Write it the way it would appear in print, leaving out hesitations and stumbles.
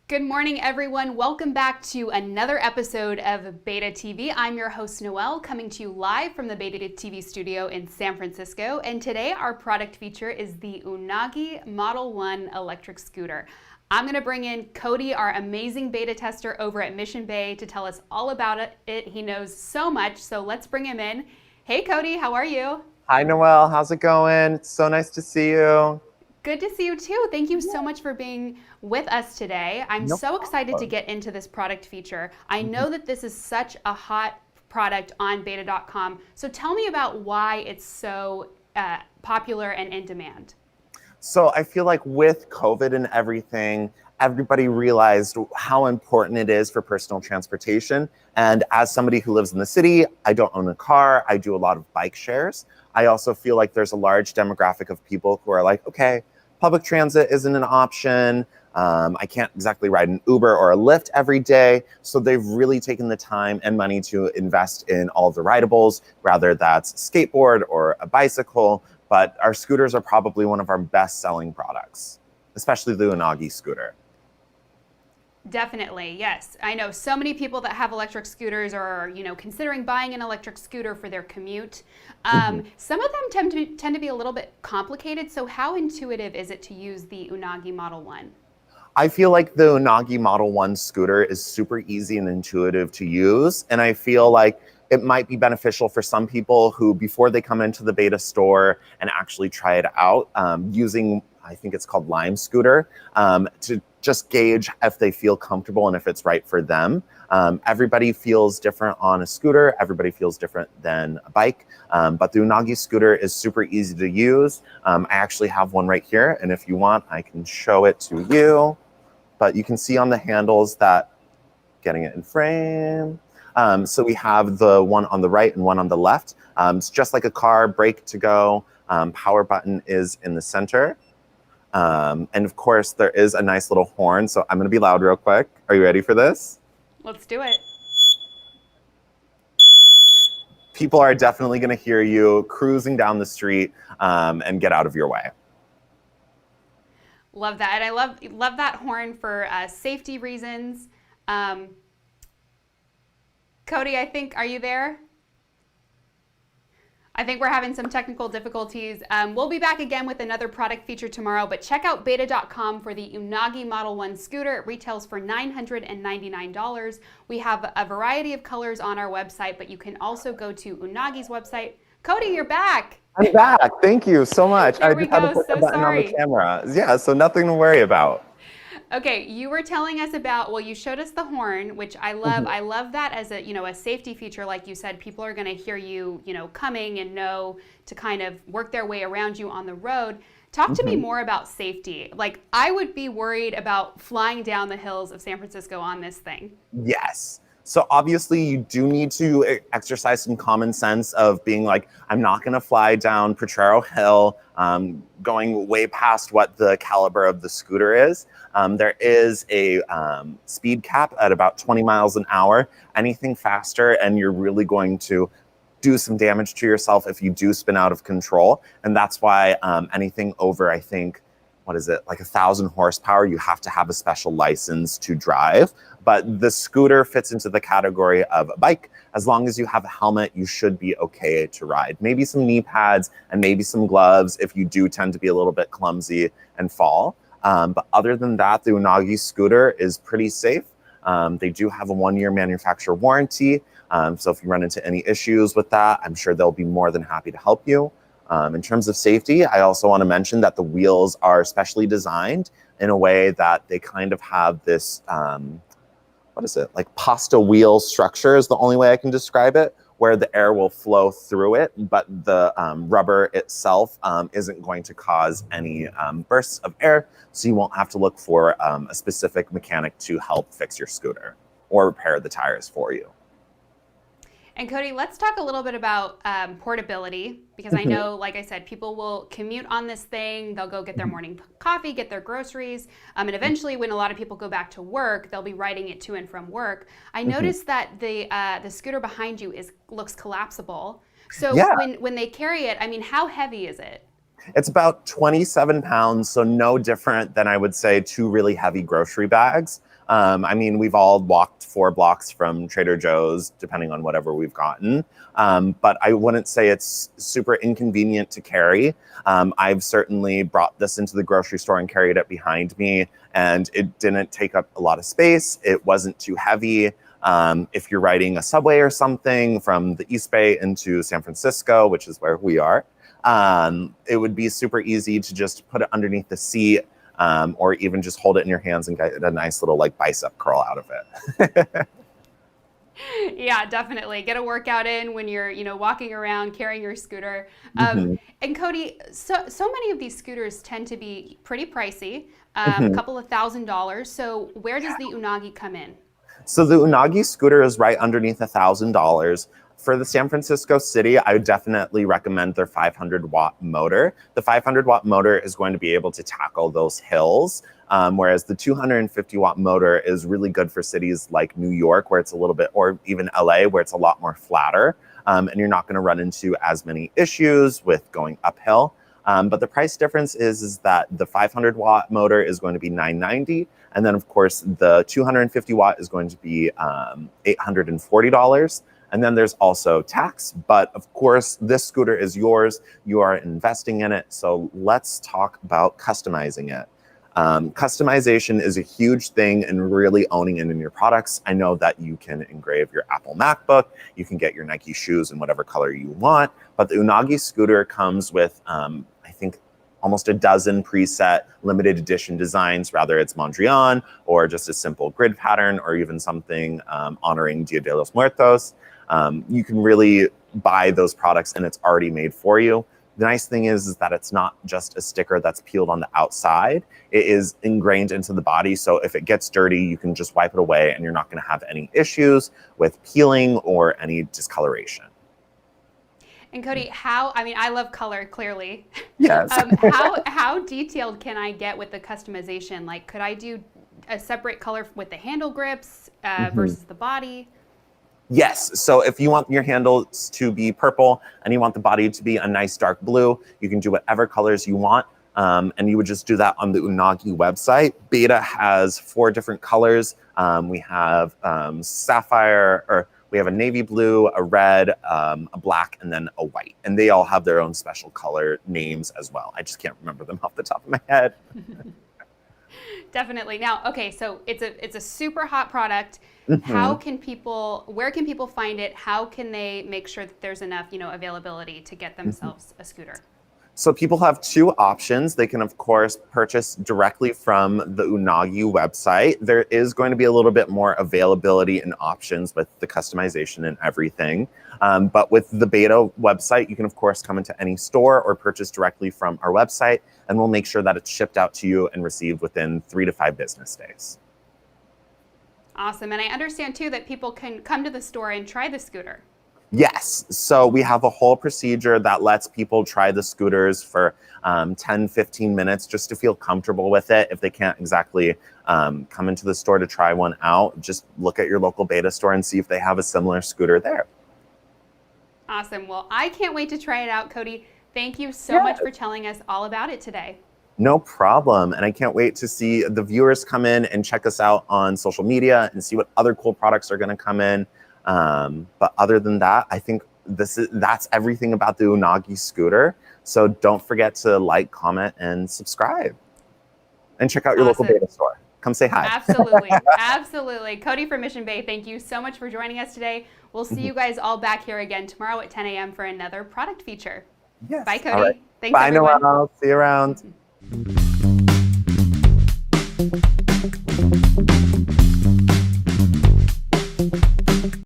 Good morning, everyone. Welcome back to another episode of Beta TV. I'm your host, Noelle, coming to you live from the Beta TV studio in San Francisco. And today, our product feature is the Unagi Model 1 electric scooter. I'm going to bring in Cody, our amazing beta tester over at Mission Bay, to tell us all about it. He knows so much, so let's bring him in. Hey, Cody, how are you? Hi, Noelle. How's it going? It's so nice to see you. Good to see you too. Thank you so much for being with us today. I'm No so excited to problem. get into this product feature. I know that this is such a hot product on beta.com. So tell me about why it's so popular and in demand. So I feel like with COVID and everything, everybody realized how important it is for personal transportation. And as somebody who lives in the city, I don't own a car. I do a lot of bike shares. I also feel like there's a large demographic of people who are like, okay, public transit isn't an option. I can't exactly ride an Uber or a Lyft every day. So they've really taken the time and money to invest in all of the rideables, whether that's skateboard or a bicycle. But our scooters are probably one of our best selling products, especially the Unagi scooter. Definitely, yes. I know so many people that have electric scooters or are, considering buying an electric scooter for their commute. Some of them tend to be a little bit complicated. So how intuitive is it to use the Unagi Model 1? I feel like the Unagi Model 1 scooter is super easy and intuitive to use. And I feel like it might be beneficial for some people who, before they come into the beta store and actually try it out, using, I think it's called Lime Scooter, to just gauge if they feel comfortable and if it's right for them. Everybody feels different on a scooter. Everybody feels different than a bike. But the Unagi scooter is super easy to use. I actually have one right here. And if you want, I can show it to you. But you can see on the handles that, getting it in frame. So we have the one on the right and one on the left. It's just like a car, brake to go. Power button is in the center. And of course, there is a nice little horn. So I'm going to be loud real quick. Are you ready for this? Let's do it. People are definitely going to hear you cruising down the street and get out of your way. Love that. And I love that horn for safety reasons. Cody, are you there? I think we're having some technical difficulties. We'll be back again with another product feature tomorrow, but check out beta.com for the Unagi Model 1 scooter. It retails for $999. We have a variety of colors on our website, but you can also go to Unagi's website. Cody, you're back. I'm back. Thank you so much. There I we just had to go. push a So button on the sorry. camera. Yeah, so nothing to worry about. Okay, you were telling us about, well, you showed us the horn, which I love. I love that as a safety feature. Like you said, people are going to hear you, coming and know to kind of work their way around you on the road. Talk to me more about safety. Like, I would be worried about flying down the hills of San Francisco on this thing. Yes. So obviously you do need to exercise some common sense of being like, I'm not going to fly down Potrero Hill, going way past what the caliber of the scooter is. There is a speed cap at about 20 miles an hour. Anything faster and you're really going to do some damage to yourself if you do spin out of control. And that's why anything over, I think, what is it, like 1,000 horsepower, you have to have a special license to drive. But the scooter fits into the category of a bike. As long as you have a helmet, you should be okay to ride. Maybe some knee pads and maybe some gloves if you do tend to be a little bit clumsy and fall. But other than that, the Unagi scooter is pretty safe. They do have a 1-year manufacturer warranty. So if you run into any issues with that, I'm sure they'll be more than happy to help you. In terms of safety, I also want to mention that the wheels are specially designed in a way that they kind of have this, what is it, like pasta wheel structure is the only way I can describe it, where the air will flow through it, but the rubber itself isn't going to cause any bursts of air, so you won't have to look for a specific mechanic to help fix your scooter or repair the tires for you. And Cody, let's talk a little bit about portability, because I know, like I said, people will commute on this thing. They'll go get their morning coffee, get their groceries, and eventually, when a lot of people go back to work, they'll be riding it to and from work. I noticed that the scooter behind you looks collapsible. So Yeah. when they carry it, I mean, how heavy is it? It's about 27 pounds, so no different than I would say 2 really heavy grocery bags. I mean, we've all walked 4 blocks from Trader Joe's, depending on whatever we've gotten. But I wouldn't say it's super inconvenient to carry. I've certainly brought this into the grocery store and carried it behind me, and it didn't take up a lot of space. It wasn't too heavy. If you're riding a subway or something from the East Bay into San Francisco, which is where we are, it would be super easy to just put it underneath the seat, or even just hold it in your hands and get a nice little like bicep curl out of it. Yeah, definitely. Get a workout in when you're, walking around carrying your scooter. And Cody, so many of these scooters tend to be pretty pricey, a couple of $1,000s. So where does the Unagi come in? So the Unagi scooter is right underneath $1,000. For the San Francisco city, I would definitely recommend their 500-watt motor. The 500-watt motor is going to be able to tackle those hills, whereas the 250-watt motor is really good for cities like New York, where it's a little bit, or even LA, where it's a lot more flatter, and you're not going to run into as many issues with going uphill. But the price difference is that the 500-watt motor is going to be $990, and then of course the 250-watt is going to be $840. And then there's also tax, but of course this scooter is yours. You are investing in it. So let's talk about customizing it. Customization is a huge thing and really owning it in your products. I know that you can engrave your Apple MacBook, you can get your Nike shoes in whatever color you want, but the Unagi scooter comes with, I think, almost a dozen preset limited edition designs, whether it's Mondrian or just a simple grid pattern or even something honoring Dia de los Muertos. You can really buy those products and it's already made for you. The nice thing is that it's not just a sticker that's peeled on the outside. It is ingrained into the body. So if it gets dirty, you can just wipe it away and you're not going to have any issues with peeling or any discoloration. And Cody, I love color, clearly. Yes. How detailed can I get with the customization? Like, could I do a separate color with the handle grips versus the body? Yes. So if you want your handles to be purple and you want the body to be a nice dark blue, you can do whatever colors you want. And you would just do that on the Unagi website. Beta has 4 different colors. We have sapphire, or we have a navy blue, a red, a black, and then a white. And they all have their own special color names as well. I just can't remember them off the top of my head. Definitely. Now, okay, so it's a super hot product. Where can people find it? How can they make sure that there's enough, availability to get themselves a scooter? So people have 2 options. They can, of course, purchase directly from the Unagi website. There is going to be a little bit more availability and options with the customization and everything. But with the Beta website, you can, of course, come into any store or purchase directly from our website, and we'll make sure that it's shipped out to you and received within 3 to 5 business days. Awesome. And I understand, too, that people can come to the store and try the scooter. Yes. So we have a whole procedure that lets people try the scooters for 10, 15 minutes just to feel comfortable with it. If they can't exactly come into the store to try one out, just look at your local Beta store and see if they have a similar scooter there. Awesome. Well, I can't wait to try it out, Cody. Thank you so much for telling us all about it today. No problem. And I can't wait to see the viewers come in and check us out on social media and see what other cool products are going to come in. But other than that, I think that's everything about the Unagi scooter. So don't forget to like, comment, and subscribe. And check out your local Beta store. Come say hi. Absolutely. Absolutely. Cody from Mission Bay, thank you so much for joining us today. We'll see you guys all back here again tomorrow at 10 a.m. for another product feature. Yes. Bye, Cody. All right. Thanks, Bye, everyone. Noelle. See you around.